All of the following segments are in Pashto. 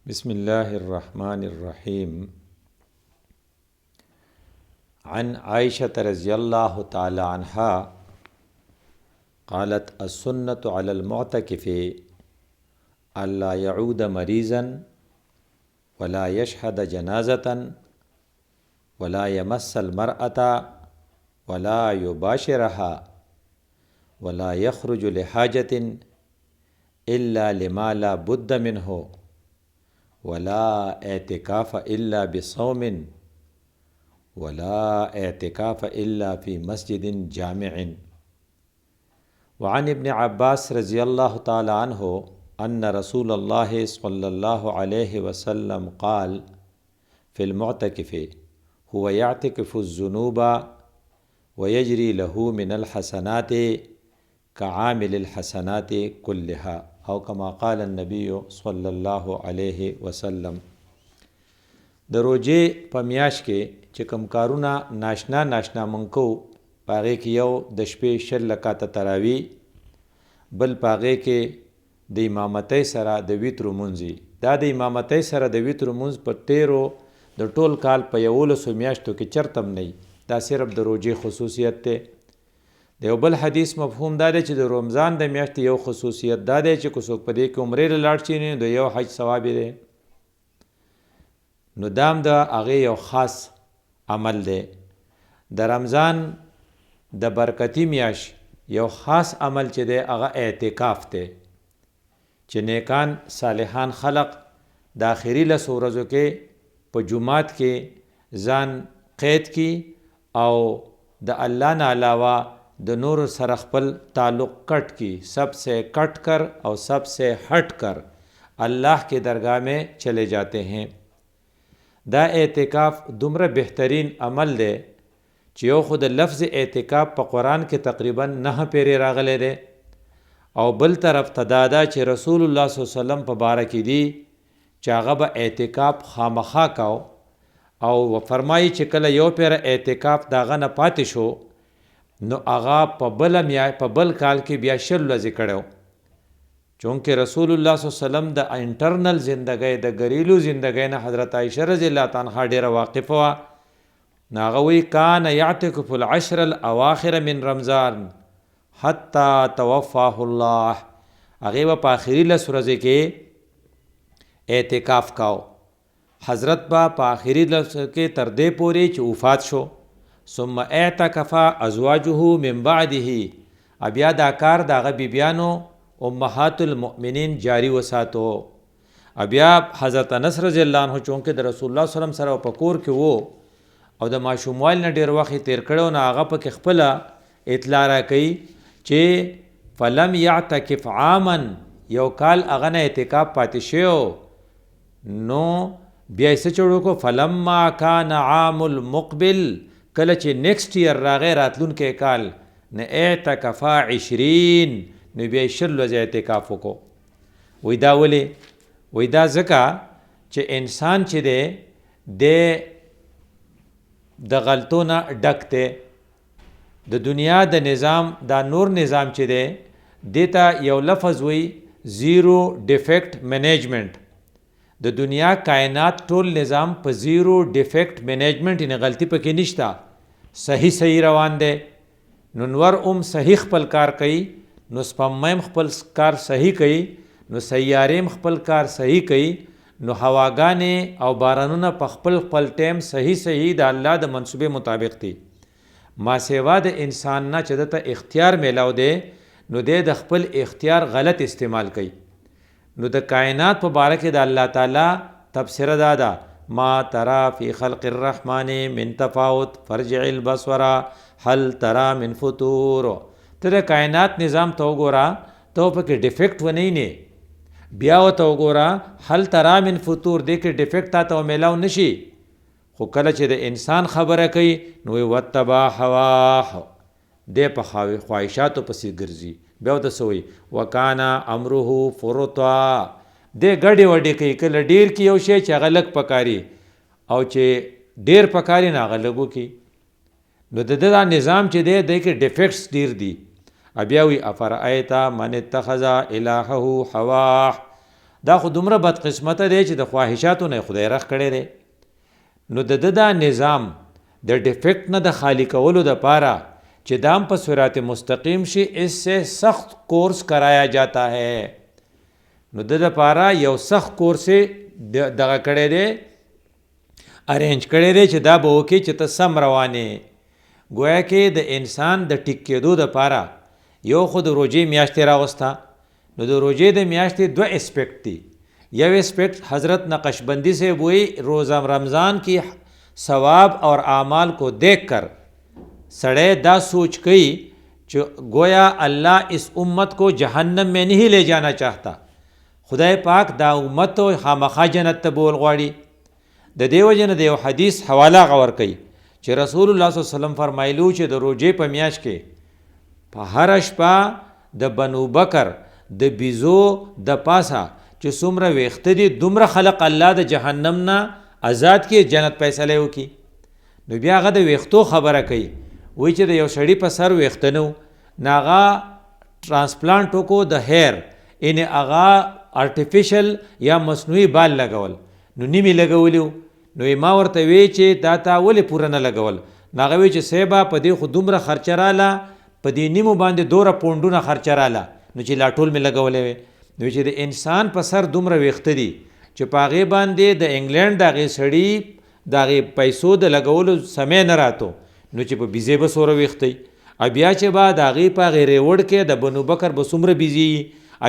بسم الله الرحمن الرحيم. عن عائشة رضي الله تعالى عنها قالت السنة على المعتكف ألا يعود مريضا ولا يشهد جنازة ولا يمس المرأة ولا يباشرها ولا يخرج لحاجة إلا لما لا بد منه ولا اعتكاف إلا بصوم ولا اعتكاف إلا في مسجد جامع. وعن ابن عباس رضي الله تعالى عنه أن رسول الله صلى الله عليه وسلم قال في المعتكف هو يعتكف الذنوب ويجري له من الحسنات كعامل الحسنات كلها او كما قال النبي صلی الله علیه وسلم. د روجې په میاشت کې چې کوم کارونه ناشنا منکو پاغې کې یو د شپې 6 رکعاته تراوی، بل پاغې کې د امامتۍ سره د وتر مونځي. دا د امامتۍ سره د وتر مونځ په 13 د ټول کال په 11 میاشتو کې چرتم نه، دا صرف د روجې خصوصیت ته. د یو بل حدیث مفهوم دا دی چې د رمضان د میاشتې یو خصوصیت دا دی چې څوک په دې کې عمرې له لاړ شي نو د یو حج ثواب دی. نو دام د هغې یو خاص عمل دی. د رمضان د برکتی میاشت یو خاص عمل چې دی هغه اعتکاف دی، چې نیکان صالحان خلق د آخري 10 ورځو کې په جمعات کې ځان قید کی او د الله نه علاوه د نور سره خپل تعلق کٹ کی، سب سے کٹ کر اور سب سے ہٹ کر اللہ کی درگاہ میں چلے جاتے ہیں. دا اعتکاف دومره بهترین عمل دی چې یو خود لفظ اعتکاف په قرآن کې تقریبا 9 پیرې راغلی دی، او بل طرف ته دا چې رسول الله صلی الله علیه وسلم په باره کې دی چې هغه به اعتکاف خامخا کاو، او فرمایي چې کله یو پیره اعتکاف داغه نه پاتې شو نو هغه په بل کال کې بیا 10 ورځې کړو. چونکه رسول الله صلی الله علیه وسلم د انټرنل زندګۍ د ګریلو زندګۍ نه حضرت عایشه رضی الله تعالی عنها ډیره واقفه وه. نو هغه وی کان یعتکف العشر الاواخر من رمضان حتی توفاه الله. هغې به په آخري 10 ورځې کې اعتکاف کاو. حضرت به په آخري 10 کې تر دې پورې چې وفات شو. ثم اعتکف ازواجه من بعده، بیا دا کار د هغه بیبیانو امهات المؤمنین جاری وساتو. بیا حضرت انس رضی الله عنه چونکه د رسول الله صلی الله علیه وسلم سره په کور کې وو او د ماشوموالي نه ډېر وخت تیر کړی، نو هغه پکې خپله اطلاع راکوي چې فلم یعتکف عاما، یو کال هغه نه اعتکاف پاتې شوی. نو بیا یې څه چړو کو فلما کان عام المقبل، کله چې نیکسټ ایر راغی راتلونکی کال، نه اعتکفا 20، نو بیا 10 ورځې اعتکاف وکړو. وی دا ولې؟ وی دا ځکه چې انسان چې دی د غلطو نه ډک دی. د دنیا د نظام دا نور نظام چې دی دیته یو لفظ وی زیرو ډیفیکٹ مینجمنٹ. د دنیا کائنات ټول نظام په زیرو ډیفیکٹ مینجمنٹ یعنی غلطی پکې نشته، صحیح روان دی. نو نور صحیح خپل کار کوي، نو سپمیم خپل کار صحیح کوي، نو سیاریم خپل کار صحیح کوي، نو هواګانې او بارانونه په خپل ټیم صحیح د الله د منصوبې مطابق دي. ما سیوا د انسان نه چې دته اختیار میلاو دی، نو د خپل اختیار غلط استعمال کوي. نو د کائنات په باره کې د الله تعالی تبصره دادا ما ترى فی خلق الرحمن من تفاوت فرجع البصر هل ترى من فطور. ته د کائنات نظام ته وګوره، ته پکې ډیفیکټ ونی نه، بیا ورته وګوره هل ترى من فطور، دې کې ډیفیکټ تا ته میلاو نشي. خو کله چې د انسان خبره کوي نو وتبع هواه، دې په خواهشاتو پسې ګرځي. بیا ورته څه وایي وکانا امره فرطا، دې ګډې وډې کوي. کله ډیر کې یو شی چې هغه لږ پکاري او چې ډیر پکاري نه هغه لږ وکړي. نو د دا نظام چې دی د کې ډیفیکټس ډیر دي. بیا وی افرایت من اتخذ الهه هواه، دا خو دومره بدقسمته دی چې د خواهشاتو نه خدای رخ کړی دی. نو د دا نظام د ډیفیکٹ نه د خالی کولو دپاره چې دام په صراط مستقیم شي اس سے سخت کورس کرایا جاتا ہے. نو د دپاره یو سخت کورس دغه کړی دی ارینج کړی دی چې دا به وکړي چې ته سم روانې. گویا کې د انسان د ټیک کېدو دپاره یو خو د روژې میاشتې راوسته. نو د روژې د میاشتې دوه اسپیکټ دي. یو اسپیکٹ حضرت نقشبندی سے وہی روزہ رمضان کی ثواب اور اعمال کو دیکھ کر سڑے دا سوچ گئی کہ گویا اللہ اس امت کو جہنم میں نہیں لے جانا چاہتا. خدای پاک دا امت تو خامخا جنت ته بول غواړي. د دې وجې نه د یو حدیث حواله غور کوي چې رسول الله صلی الله علیه وسلم فرمایلو چې د روژې په میاشت کې په هره شپه د بنو بکر د بیزو د پاسه چې څومره ویښته دي دومره خلق الله د جهنم نه آزاد کړي جنت فیصله وکړي. نو بیا هغه د ویښتو خبره کوي وایي چې د یو سړي په سر ویښته نه و نو هغه ټرانسپلانټ وکړو د هیر یعنې هغه ارټیفیشل یا مصنوعي بال لګول نو نیمې لګولی و. نو ما ورته وی چې دا تا ولې پوره نه لګول؟ نو هغه وی چې صیبه په دې خو دومره خرچه راله په دې نیمو باندې دوره پونډونه خرچه راله نو چې لا ټول مې لګولی وی. نو چې د انسان په سر دومره ویښته دي چې په هغې باندې د انګلینډ د هغې سړي د هغې پیسو د لګولو سمی نه راتو نو چې په بیزې به څومره ویښته بیا چې به د هغې په هغې ریوړ کې د بنو بکر به څومره بیزي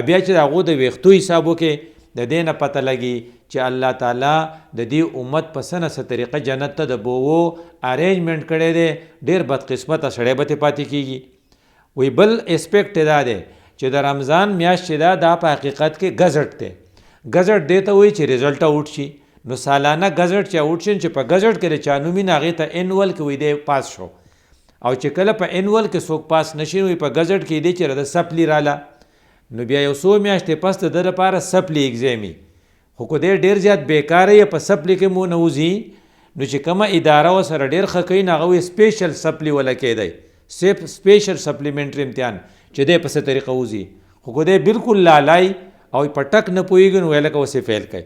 بیا چې د هغو د ویښتو حساب وکړې د دې نه پته لګي چې الله تعالی د دې امت په څه نه څه طریقه جنت ته د بوو ارینجمنټ کړی دی. ډېر بدقسمته سړی به ترې پاتې کېږي. وی بل اسپیکټ دا دی چې د رمضان میاشت چې دا په حقیقت کې ګزټ دی. ګزټ دې ته وایي چې ریزلټ آوټ شي. نو سالانه ګزټ چې آوټ شي چې په ګزټ کې د چا نوم وي نو هغې ته انول کې وایي دی پاس شو. او چې کله په انول کې څوک پاس نشي وي په ګزټ کې دی چې د سپلی راله نو بیا یو څو میاشتې پس د ده لپاره سپلی ایګزامي. خو که دی ډېر زیات بیکاره یې په سپلی کې مو نه وځي نو چې کومه اداره ورسره ډېر ښه کوي نو هغه وایي سپیشل سپلی وله کیدی سپیشل سپلیمنټري امتحان چې دی په څه طریقه وځي. خو که دی بلکل لالای او په ټک نه پوهېږي نو ویل لکه اوسې فیل کوي.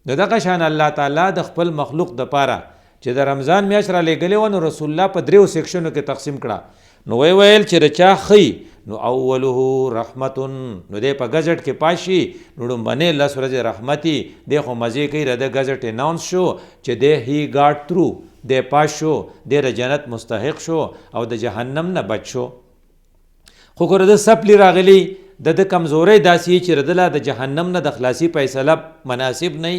نو دغه شان الله تعالی د خپل مخلوق دپاره چې د رمضان میاشت را لیږلې وه نو رسول الله په 3 سیکشنو کې تقسیم کړه. نو ویل چې د چا ښي نو اوله رحمتون نو دی په ګزټ کې پاشي نو ډومبنې 10 ورځې رحمتي دی خو مزې کوي د ګزټ اناونس شو چې دی هی ګاډ ترو دی پاس شو دی د جنت مستحق شو او د جهنم نه بچ شو. خو که د سپلی راغلی د کمزورۍ داسې چې ردله د جهنم نه د خلاصي فیصله مناسب نه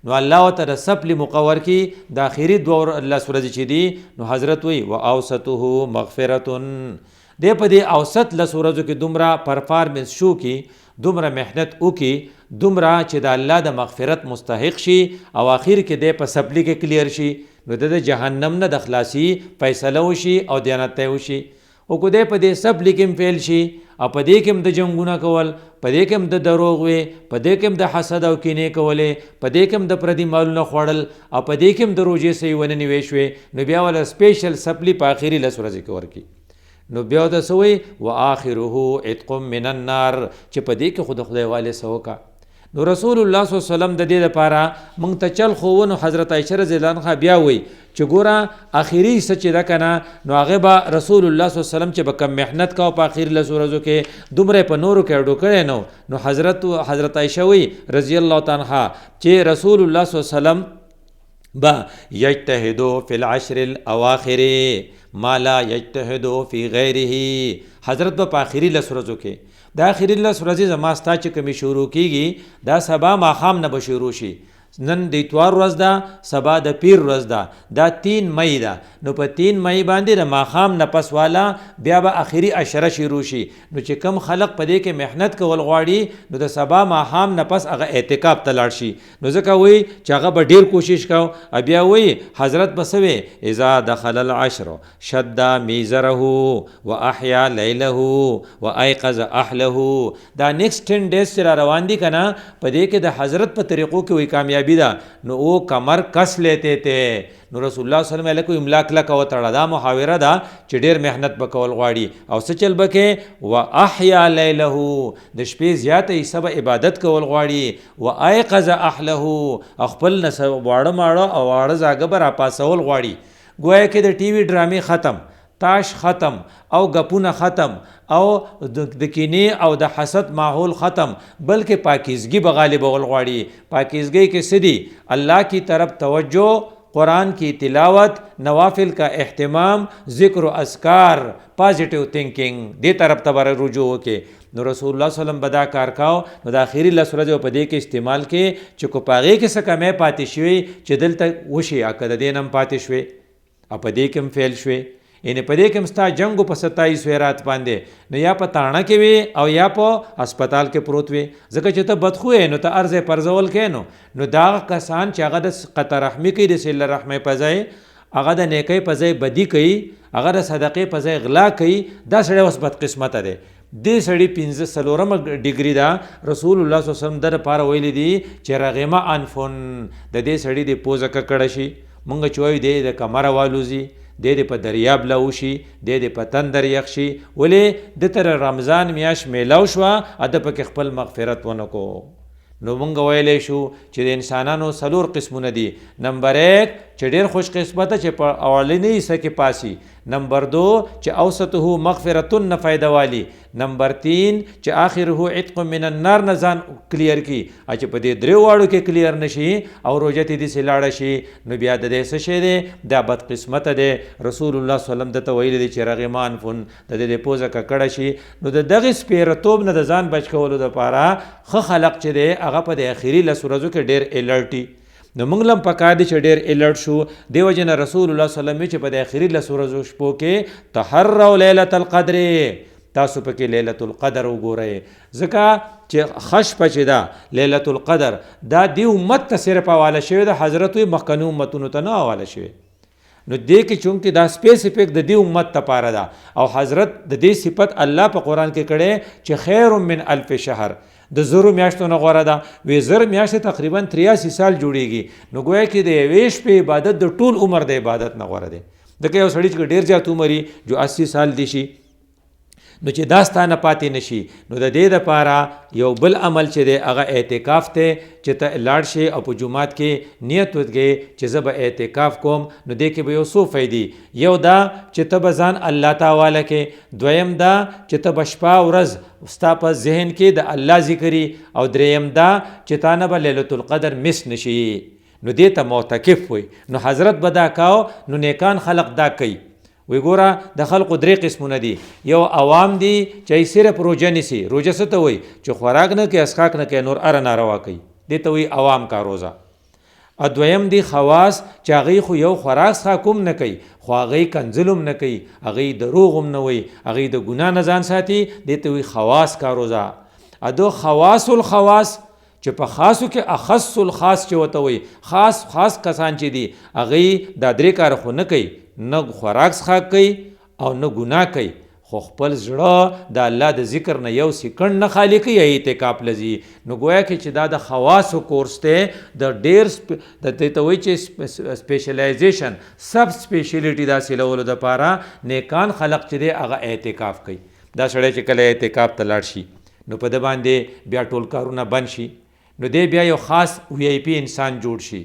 نو الله ورته د سپلی مقور کی د آخري 2 ورځې چې دي نو حضرت وی و اوسطه مغفرتن دی په دې اوسط 10 ورځو کې دومره پرفارمنس شو کی دومره محنت وکي دومره چې د الله د مغفرت مستحق شي او آخر کې دی په سپلی کې کلیر شي نو د جهنم نه د خلاصي فیصله وشي او جنت ته وشي. او که دی په دې سپلی کې فیل شي او په دې کې هم د جنګونه کول په دې کې هم د دروغ وي په دې کې هم د حسد او کینې کولې په دې کې هم د پردي مالونه خوړل او په دې کې هم د روژې صحیح ونه نیوې شوې نو بیا وله سپیشل سپلی په آخري 10 ورځې کې ورکړي. نو بیا ورته څه وایي و آخره عتق من النار چې په دې کې خو د خدای والې څه وکړه. نو رسول الله صلی الله علیه وسلم د دې لپاره موږ ته چل ښوونه حضرت عایشه رضی الله عنها بیا وایي چې ګوره آخري څه چې ده که نه نو هغې به رسول الله صلی الله علیه وسلم چې به کم محنت کوه په آخري 10 ورځو کې دومره په نورو کې اډو کړی نو حضرت عایشه وایي رضی الله تعالی عنها چې رسول الله صلی الله علیه وسلم با یجتهدو فی العشر الاواخر ما لا یجتهدو فی غیره. حضرت په آخري 10 ورځو کې د آخري 10 ورځې زما ستا چې کومې شروع کېږي دا سبا ماښام نه به شروع شي. نن د اتوار ورځ ده سبا د پیر ورځ ده دا 3 مئی ده نو په 3 مئی باندې د ماښام نه پس والا بیا به آخري 10 شروع شي. نو چې کم خلق په دې کې محنت کول غواړي نو د سبا ماښام نه پس هغه اعتکاف ته لاړ شي. نو ځکه وایي چې هغه به ډېر کوشش کوو. بیا وایي حضرت به څه وی اذا دخل العشر شد میزره و احیا لیله و ایقظ اهله. دا نیکسٹ 10 ډیز چې را روان دي که نه په دې کې د حضرت په طریقو کې وایي کامیابي کامیابی ده نو او کمر کس لیتے تھے. نو رسول الله صلی الله علیه وسلم املا کلک وتړه. دا محاوره ده چې ډیر محنت بکول غواړي او څه چل بکې و احیا لیله د شپې زیاته حصه به عبادت کول غواړي و ایقظ اهله خپل واړه ماړه او واړه زاګه به راپاسول غواړي. گویا کې د ټي وي ډرامې ختم، تاش ختم او گپونه ختم او د کینې او د حسد ماحول ختم، بلکې پاکیزگی به غالبول غواړي. پاکیزگی کې سدي الله کی طرف توجہ، قرآن کی تلاوت، نوافل کا اہتمام، ذکر و اذکار، پازیټیو تھنکنګ دې طرف ته بر رجوع وکړي. نو رسول الله صلی الله علیه وسلم بدا کار کاو. نو د اخیری لس ورځې په دې کې استعمال کې چې کو پاغې کې څه کمې پاتې شوي چې دلته وشي اکه د دې نم پاتې شوي په دې کې هم فیل شوي، یعنی په دې کې هم ستا جنګو په 27 رات باندې نو یا په تاڼه کې وي او یا په اسپتال کې پروت وي. ځکه چې ته بدخو یې نو ته عرض پرځول کې نو دا کسان چې هغه د قطع رحمي کوي، د صله رحمۍ په ځای هغه د نیکۍ په ځای بدي کوي، هغه د صدقې په ځای غلا کوي، دا سړی اوس بدقسمته دی. دې سړي 45 ډیګري دا رسول الله صلی الله علیه وسلم در پاره ویلي دي چې رغمه انفن د دې سړي د پوزه ککړه شي. مونږ چې وایو دی د کمره والوزي، دی د په دریاب لوشي، دی د په تندر یخ شي. ولې د تر رمضان میاشت میلاو شوه اده پکې خپل مغفرت ونه کو. نو مونږ ویلی شو چې د انسانانو 4 قسمونه دي. نمبر 1 چې ډېر خوش قسمته چې په اولنۍ حصه کې پاسي. نمبر 2 چې اوسطه مغفرتون نه فایده والی. نمبر 3 چې آخره عتق من النار نه ځان کلیر کی. چې په دې درې واړو کې کلیر نشي او روژه ته داسې لاړه شي نو بیا د دې څه شی دی؟ دا بدقسمته دی. رسول الله صلی الله علیه وسلم دته ویلی دی چې رغم انفن د دې پوزه ککړه شي. نو د دغې سپیرتوب نه د ځان بچ کولو دپاره ښه خلق چې دی هغه په د اخري 10 ورځو کې ډېر الرټي. نو موږ لم پکار دي چې ډېر الرټ شو. دیو جن رسول الله صلی الله علیه وسلم چې په د اخري 10 ورځو شپو کې تحروا لیلة القدر، تاسو پکې لیلة القدر وګورئ. ځکه چې خشپه چې ده لیلة القدر دا دی امت ته صرف حواله شوی د حضرت مخکنو امتونو ته نه حواله شوی. نو دې کې چونکې دا سپیسیفیک د دې امت لپاره ده او حضرت د دې صفت الله په قرآن کې کړی چې خیر من الف شهر، د 1000 میاشتو نه غوره ده. وی 1000 میاشتې تقریبا 83 سال جوړیږي. نو گویا کې د یوې شپې عبادت د ټول عمر د عبادت نه غوره دی. ځکه یو سړي چې ډېر زیات عمر جو 80 سال دی شي نو چې دا ستانه پاتې نشي نو د دې دپاره یو بل عمل چې دی هغه اعتکاف دی چې ته لاړ شي او په جومات کې نیت وکړې چې زه به اعتکاف کوم. نو دې کې به یو څو فایدې، یو دا چې ته به ځان الله ته حواله کې، دویم دا چې ته به شپه ورځ ستا په ذهن کې د الله ذکري، او دریم دا چې تا نه به لیلة القدر مس نشي. نو دې ته معتکف وي. نو حضرت به دا کاو. نو نیکان خلق دا کوي. وی ګوره د خلقو 3 قسمونه دي. یو عوام دي چې صرف روژه نیسي. روژه څه ته وایي؟ چې خوراک نه کوي، اسخاک نه کوي، نور اره ناروا کوي، دې ته وایي عوام کا روزه. دویم دی خواص چې هغوی خو یو خوراک څښاک هم نه کوي، خو هغوی کنځل هم نه کوي، هغوی دروغ هم نه وایي، هغوی د ګناه نه ځان ساتي، دې ته وایي خواص کا روزه. ادو خواص الخواص چې په خاصو کې اخص الخاص چې ورته وایي، خاص کسان چې دي هغوی دا 3 کار خو نه کوي، نه خوراک څښاک کوي او نه ګناه کوي، خو خپل زړه د الله د ذکر نه یو سکند نه خالی کوي، اعتکاف لذي. نو گویا کې چې دا د خواصو کورس دی، د ډېر د ته وایي چې سپیشلایزیشن سب سپیشلیټي دا حاصلولو دپاره نیکان خلق چې دی هغه اعتکاف کوي. دا سړی چې کله اعتکاف ته لاړ شي نو په ده باندې بیا ټول کارونه بند شي. نو دی بیا یو خاص VIP انسان جوړ شي.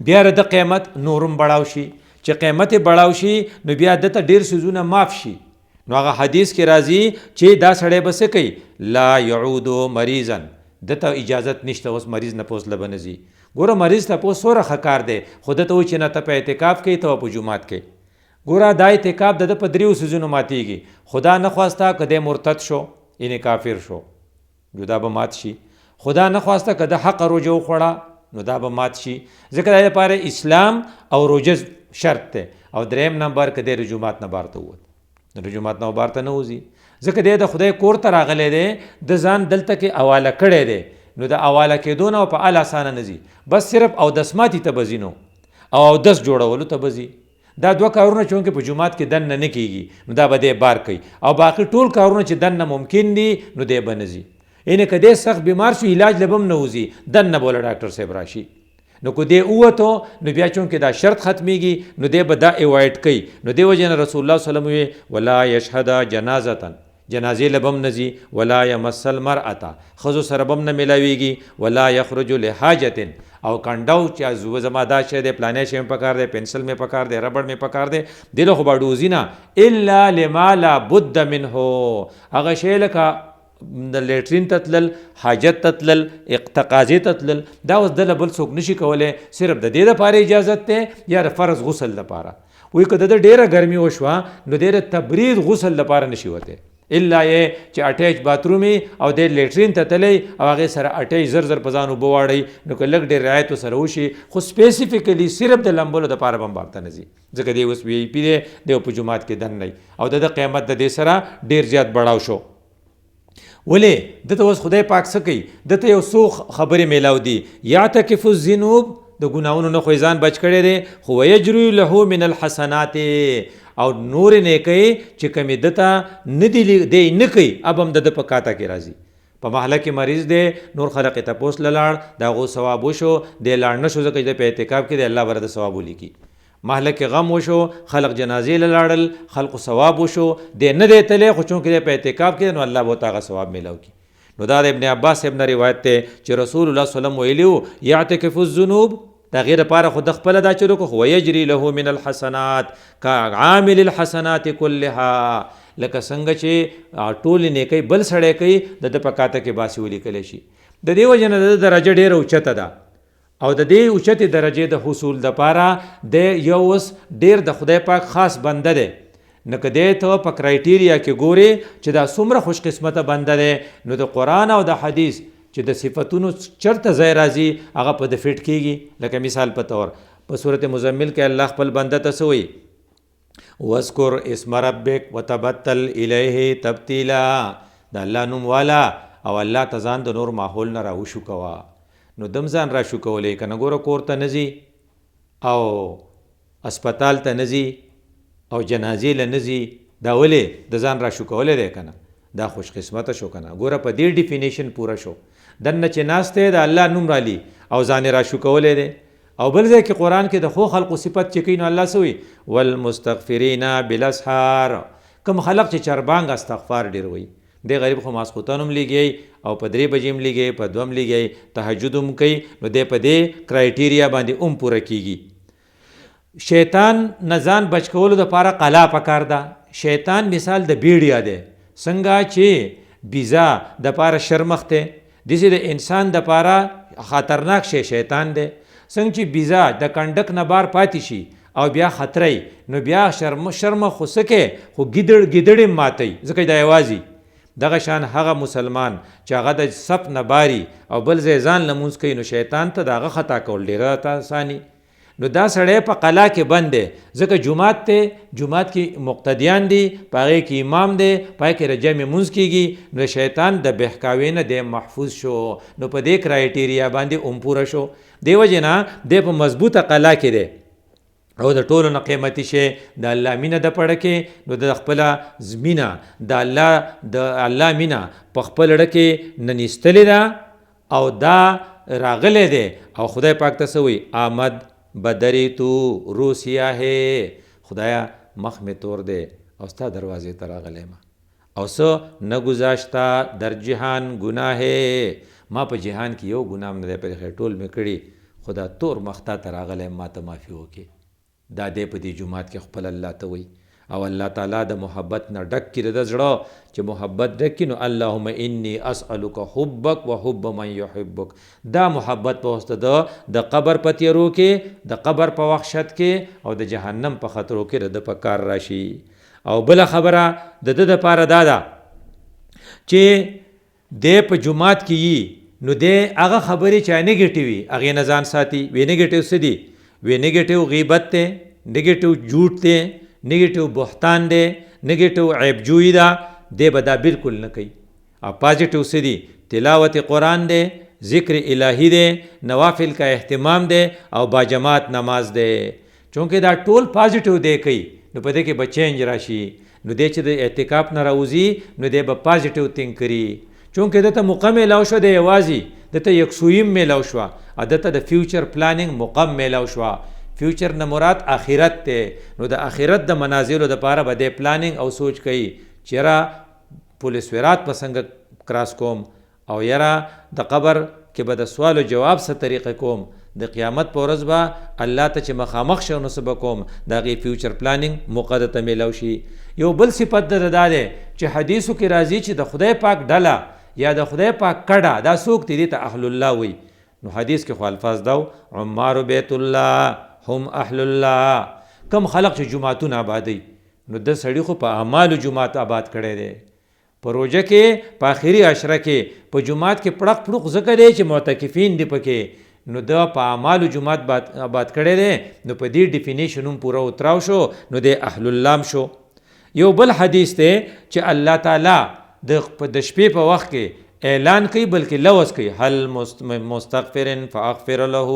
بیا د قیمت نورم بړاو شي. چې قیمت بړاو شي نو بیا دته ډېر څیزونه معاف شي. نو هغه حدیث کې راځي چې دا سړی به څه کوي؟ لا یعود مریضا، دته اجازت نشته اوس مریض نه پوس لبه نه ځي. ګوره مریض ته پوس څومره ښه کار دی، خو دته وایي چې نه ته په اعتکاف کوي، ته په جومات کوي. ګوره دا اعتکاف د ده په 3 څیزونو ماتېږي. خدا نه خواسته که دی مرتد شو یعنې کافر شو نو دا به مات شي. خدا نه خواسته که د حق روژه وخوړه نو دا به مات شي. ځکه د لپاره اسلام او روژه شرط دی. او دریم نمبر که دی رجومات نه بار ته ووت نو رجومات نه بار ته نه وځي. ځکه دی د خدای کور ته راغلی دی، د ځان دلته کې حواله کړی دی. نو د حواله کېدو نه په اله اسانه نه ځي، بس صرف اودس ماتي ته به ځي نو او اودس جوړولو ته به ځي. دا 2 کارونه چونکې په جومات کې دننه نه کېږي نو دا به دی بار کوي، او باقي ټول کارونه چې دننه ممکن دي نو دی به نه ځي. اینې که دی سخت بیمار شو علاج له به هم نه وځي دننه به وله ډاکټر صاحب راشي نو که دی ووتو نو بیا چونکې دا شرط ختمیږي نو دی به دا ایوایډ کوي نو دی وجې نه رسول الله صلی الله علیه وسلم ولا یشهد جنازه جنازې له به هم نه ځي ولا یمس المرأة ښځو سره به هم نه میلاویږي ولا یخرج لحاجت او کنډو چې زما دا شی دی پلانی شی مې پکار دی پنسل مې پکار دی ربړ مې پکار دی دی له خو به ډوزي نه الا لما لا بد منه هغه شی لکه د لیټرین ته تلل حاجت ته تلل تقاضې ته تلل دا اوس دله بل څوک نشي کولی صرف د دې دپاره اجازت دی یا د فرض غسل دپاره وایي که د ډېره ګرمي وشوه نو دی د تبرید غسل دپاره نشي وتی الا یې چې اټیچ باترومي او د لیټرین ته تللی او هغې سره اټیچ زر زر په ځان اوبه واړئ نو که لږ ډېر رعایت ورسره وشي خو سپیسیفیکلی صرف د لمبلو دپاره به هم بار ته نه ځي ځکه دی اوس وی آی پي دی دی په جومات کې دننی او د قیمت د دې سره ډېر زیات بړاو شو ولې دته اوس خدای پاک څه کوي دته یو څو خبرې میلاو دي یعتکف الذنوب د ګناهونو نه خو ځان بچ کړی دی خو ویجري له من الحسنات او نور نیکۍ چې کمې دته نه دي دی نه کوي اب هم د په کاته کې راځي په محله کې مریض دی نور خلق یې تپوس له لاړ د هغو ثواب وشو دی لاړ نه شو ځکه چې په اعتکاف کې دی الله به د ثواب ولیکي محله کې غم وشو خلق جنازې له لاړل خلقو ثواب وشو دی نه دی تلی خو چونکې دی په اعتکاف کې نو الله به ورته هغه ثواب میلاو کي نو دا د ابن عباس ابن روایت دی چې رسول الله صلی الله علیه وسلم ویلي وو یعتکف الذنوب د هغې دپاره خو د خپله دا چې وکړو خو ویجري له من الحسنات کعامل الحسنات کلها لکه څنګه چې ټولې نیکۍ بل سړی کوي د ده په کاته کې باسي ولیکلی شي د دې وجې نه د درجه ډېره اوچته ده او د دې اوچتې درجې د حصول دپاره د یو اوس ډېر د خدای پاک خاص بنده دی نه که دی ته په کرایټیریا کې ګورې چې دا څومره خوش قسمته بنده دی نو د قرآن او د حدیث چې د صفتونو چرته ځای راځي هغه په د فټ کېږي لکه مثال په طور په صورت مزمل کې الله خپل بنده ته څه وایي واذکر اسم ربک وتبتل الیه تبتیلا د الله نوم والا او الله ته ځان د نور ماحول نه راوشو کوه نو دم ځان را شو کولی که نه ګوره کور ته نه ځي او اسپتال ته نه ځي او جنازې له نه ځي دا ولې د ځان را شو کولی دی که نه دا خوش قسمته شو که نه ګوره په دې ډیفینیشن پوره شو دننه چې ناست دی د الله نوم رالی او ځان را شو کولی دی او بل ځای کې قرآن کې د خو خلقو صفت چې کوي نو الله څه وایي والمستغفرین بالاسحار کوم خلق چې چربانګ استغفار ډېر وایي دی غریب خو ماسخوتن هم لګي او په 3 بجې هم لګي په 2 هم لګي تهجد هم کوي نو دی په دې کرایټیریا باندې هم پوره کیږي شیطان نه ځان بچ کولو دپاره قلا پکار ده شیطان مثال د بیړیا دی څنګه چې بیزا دپاره شرمخ دی داسې د انسان دپاره خطرناک شی شیطان دی څنګه چې بیزا د کنډک نه بار پاتې شي او بیا خطرې نو بیا شرم خو سکه خو ګیدړې ماتي ځکه دا یوازې دغه شان هغه مسلمان چې هغه د صف نه باري او بل ځای ځان لمونځ کوي نو شیطان ته د هغه خطا کول ډېره اساني نو دا سړی په قلا کې بند دی ځکه جومات کې مقتدیان دي په هغې کې امام دی په هغې کې د جمع مونځ کېږي نو شیطان د بهکاوي نه دی محفوظ شو نو په دې کرایټیریا باندې هم پوره شو دې وجې نه دی په مضبوطه قلا کې دی او د ټولو نه قیمتي شی د الله مینه د پړه کې نو د خپله مینه د الله مینه په خپل ړه کې ننیستلې ده او دا راغلی دی او خدای پاک ته څه وایي آمد بدریتو روسیاه خدایا مخ مې تور دی او ستا دروازې ته راغلی ما او څه نه گذاشته در جهان ګناه ما په جهان کې یو ګناه هم نه دی په خیر ټول مې کړي خدا تور مختا ته راغلی ما ته معافي وکړي دا دی په دې جومات کې خپل الله ته وایي او الله تعالی د محبت نه ډک کړي د زړه چې محبت ډک کړي نو اللهم انی اسألک حبک و حب من یحبک دا محبت په واسطه د قبر په تیرو کې د قبر په وحشت کې او د جهنم په خطرو کې د په کار راشي او بله خبره د ده دپاره دا ده چې دی په جومات کې یي نو دی هغه خبرې چې نیګیټیو وي هغې نه ځان ساتي وی نیګیټیو څه دي وی نیگیټیو غیبت دی نیگیټیو جھوٹ دی نیگیټیو بهتان دی نیگیټیو عیب جویی ده دی به دا بالکل نه کوي او پازیټیو څه دي تلاوت قرآن دی ذکر الهی دی نوافل کا اهتمام دی او باجماعت نماز دی چونکې دا ټول پازیټیو دی کوي نو په دې کې به چینج راشي نو دی چې د اعتکاف نه راوځي نو دی به پازیټیو تھنک کړي چونکې دته موقع میلاو شوه د یوازې دته یکسویم میلاو شوه دته د فیوچر پلانینګ موقع میلاو شوه. فیوچر نه مراد آخرت ته. نو د آخرت د منازلو دپاره به د پلانینګ او سوچ کوي چې یاره پل صراط به څنګه کراس کوم او یاره د قبر کې به د سوال او جواب څه طریقه کوم، د قیامت په ورځ به الله ته چې مخامخ شو نو څه به کوم، د هغې فیوچر پلانینګ موقع درته میلاو شي. یو بل صفت د دا دی چې حدیثو کې راځي چې د خدای پاک ډله یا د خدای پاک کډه دا څوک دی ته اهل الله وي. نو حدیث کې خو الفاظ دا عمار بیت الله هم اهل الله. کم خلق چې جماعتونه آبادوي نو د سړي خو په اعمالو جماعت آباد کړی دی. په روژه کې په آخري عشره کې په جماعت کې پړق پړق ځکه دی چې معتکفین دی پکې، نو د په اعمالو جماعت آباد کړی دی. نو په دې ډیفینیشن هم پوره اتراو شو نو د اهل الله شو. یو بل حدیث دی چې الله تعالی د شپې په وخت کې اعلان کوي بلکې لوز کوي هل مستغفر فاغفر له.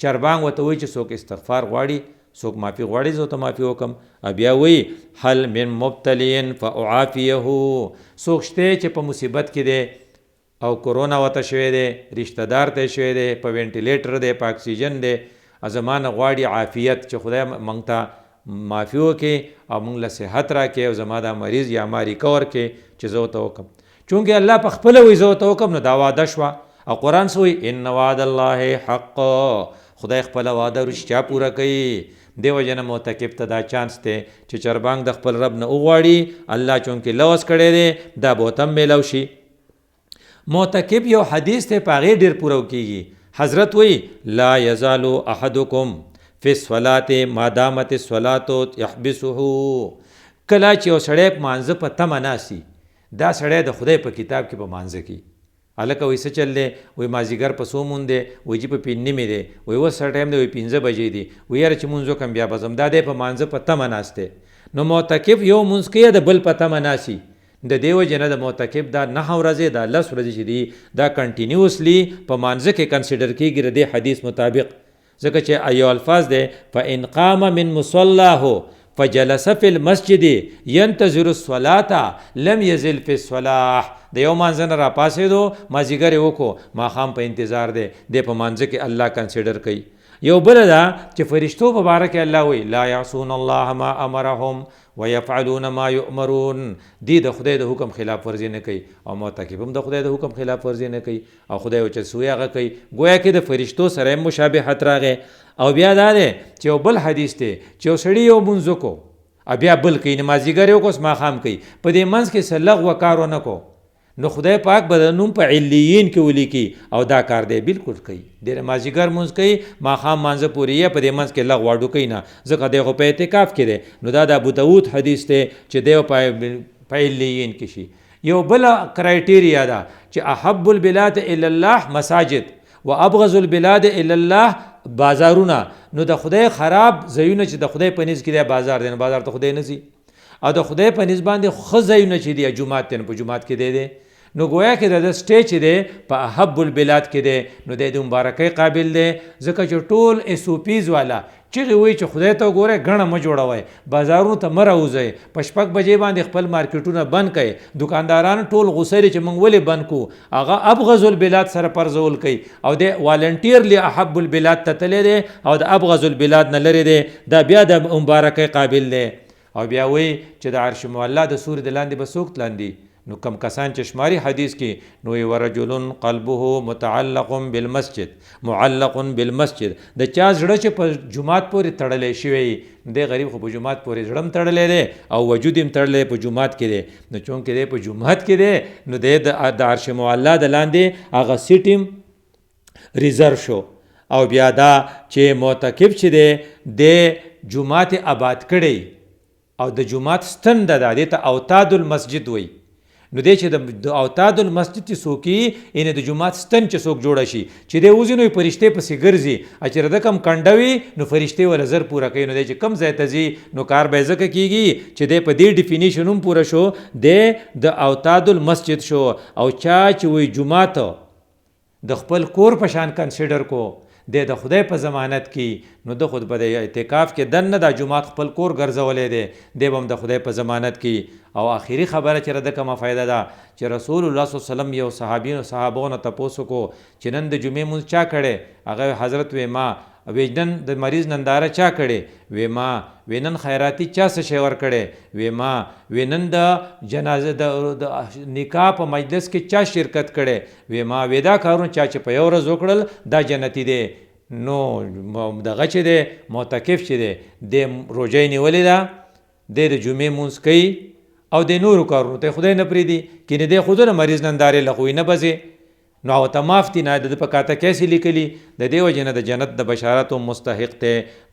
چربانګ ورته وایي چې څوک استغفار غواړي څوک معافي غواړي زه ورته معافي وکم. بیا وایي هل من مبتلین فاعافیه. څوک شته چې په مصیبت کې دی او کرونا ورته شوی دی، رشته دار ته شوی دی، په وینټیلیټر دی، په اکسیجن دی، زمانه غواړي عافیت چې خدای موږ ته معافي وکړي او موږ له صحت راکړي او زما دا مریض یا ما ریکور کړي چې زه ورته وکم. چونکې الله په خپله وایي زه ورته وکم نو دا وعده شوه. او قرآن څه وایي ان وعد الله حق. خدای خپله وعده رښتیا پوره کوي. دې وجې نه معتکف ته دا چانس دی چې چربانګ د خپل رب نه وغواړي، الله چونکې لوز کړی دی دا به ورته هم میلاو شي. معتکف یو حدیث دی په هغې ډېر پوره کېږي. حضرت وایي لا یزال احدکم فی الصلاة ما دامت الصلاة یحبسه. کله چې یو سړی په مانځه په تمه ناست دا سړی د خدای په کتاب کې په مانځه کې هلکه وایي څه چل دی، وایي مازدیګر په څو مونځ دی، وایي چې په 5 نیمې دی، وایي اوس سره ټایم دی، وایي 5 بجې دي، وایي یاره چې مونځ وکړم بیا به ځم. دا دی په مانځه په تمه ناست دی. نو معتکف یو مونځ کوي د بل په تمه ناست. د دې وجې نه د معتکف دا 9 ورځې دا 10 ورځې چې دي دا کنټینیوسلی په مانځه کې کنسیډر کېږي د دې حدیث مطابق. ځکه چې یو الفاظ دی فإن قام من مصلاه فجلس فی المسجد ینتظر الصلاة لم یزل فی الصلاة. د یو مانځه نه راپاڅېدو مازدیګر یې وکړو ماښام په انتظار دی په مانځه کې الله کنسیډر کوي. یو بله ده چې فرشتو په باره کې الله وایي لا یعصون الله ما امرهم ویفعلون ما یؤمرون. دی د خدای د حکم خلاف ورزي نه کوي او معتکف هم د خدای د حکم خلاف ورزي نه کوي او خدای چې سوی هغه کوي. گویا کې د فرشتو سره مشابهت راغی. او بیا دا دی چې یو بل حدیث دی چې یو سړي یو مونځ وکړو بیا بل کوي نه مازدیګر یې وکړو ماښام کوي په دې منځ کې څه لغوه کار ونه کړو نو خدای پاک به د نوم په علیین کې ولیکي او دا کار دی بالکل کوي. ډېر مازدیګر مونځ کوي ماښام مانځه پورې یې په دې منځ کې لغ واډو کوي نه ځکه دی خو په اعتکاف کې دی. نو دا د ابوداود حدیث دی چې دی په علیین کې شي. یو بله کرایټیریا ده چې احب البلاد الی الله مساجد و ابغض البلاد الی الله بازارونه. نو د خدای خراب ځایونه چې د خدای په نزد کې دی بازار دی، بازار ته خدای نه ځي. او د خدای په نسبت باندې ښه ځایونه چې دي جومات دی په جومات کې دی. نو گویا کې د سټیج چې دی په احب البلاد کې دی نو دی د مبارکۍ قابل دی. ځکه چې ټول SOPs والا چغې وایي چې خدای ته وګورئ ګڼه مه جوړوئ، بازارونو ته مه راوځئ، په 6 بجې باندې خپل مارکیټونه بند کړئ. دکانداران ټول غوسه دي چې موږ ولې بند کړو. هغه ابغض البلاد سره پرځول کوي او د والنټیرلی احب البلاد ته تللی دی او د ابغض البلاد نه لرې دی. دا بیا د مبارکۍ قابل دی. او بیا وایي چې د عرش معلی د سوري د لاندې به څوک لاندې. نو کم کسان چې شماري حدیث کې نو ورجل قلبه متعلق بالمسجد معلق بالمسجد. د چا زړه چې په جومات پورې تړلی شوی دی غریب خو په جومات پورې زړه هم تړلی دی او وجود هم تړلی په جومات کې دی. نو چونکې دی په جومات کې دی نو دی د عرش معلی د لاندې هغه سیټ هم ریزرو شو. او بیا دا چې معتکف چې دی د جومات آباد کړی او د جومات ستن ده دې ته اوتاد المسجد وایي. نو دی چې د اوتاد المسجد چې څوک یعنې د جومات ستن چې څوک جوړه شي چې دی وځي نو فرشتې پسې ګرځي چې د کم کنډه وي نو فرشتې وله زر پوره کوي. نو دی چې کم ځای ته ځي نو کار به یې ځکه کېږي چې دی په دې ډیفینیشن هم پوره شو دی د اوتاد المسجد شو. او چا چې وایي جومات د خپل کور په شان کنسیډر کو د خدای په ضمانت کې نو د خود په د اعتکاف کې دننه د جمعات خپل کور ګرځولی دی دی به هم د خدای په ضمانت کې. او آخري خبره چې د کومه فایده ده چې رسول الله صلی الله علیه وسلم یو صحابو نه تپوس وکړو چې نن د جمعې مونځ چا کړی؟ هغه حضرت وی ما. وی نن د مریض ننداره چا کړی؟ وی ما. وی نن خیراتی چا څه شی ورکړی؟ وی ما. وی نن د جنازه د نکاح په مجلس کې چا شرکت کړی؟ وی ما. وی دا کارونه چا چې په یو ورځ وکړل دا جنتی دی. نو دغه چې دی معتکف چې دی د روژه نیولې ده، د جمعې مونځ کوي او د نورو کارونو ته خدای نه پرېږدي، کنې دی خو د مریض نندارې لغوی نه بځې نو او ته معاف دي نه د په کاته کیسې لیکلي د دې وجې نه د جنت د بشارت مستحق دی.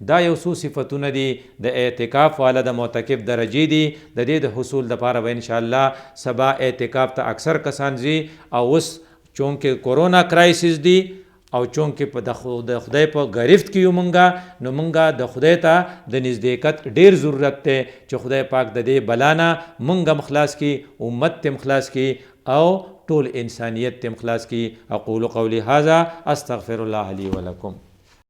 دا یو څو صفتونه دي د اعتکاف والا د معتکف درجې دي. د دې د حصول دپاره به انشاءالله سبا اعتکاف ته اکثر کسان ځي او اوس چونکې کورونا کرایسس دی او چونکې په د خدای په گرفت کې یو مونږه نو مونږه د خدای ته د نزدېکت ډیر ضرورت دی چې خدای پاک د دې بلانه مونږ هم خلاص کړي، امت تم خلاص کړي او ټول انسانیت تم خلاص کړي. اقول قولی هذا استغفر الله لي ولکم.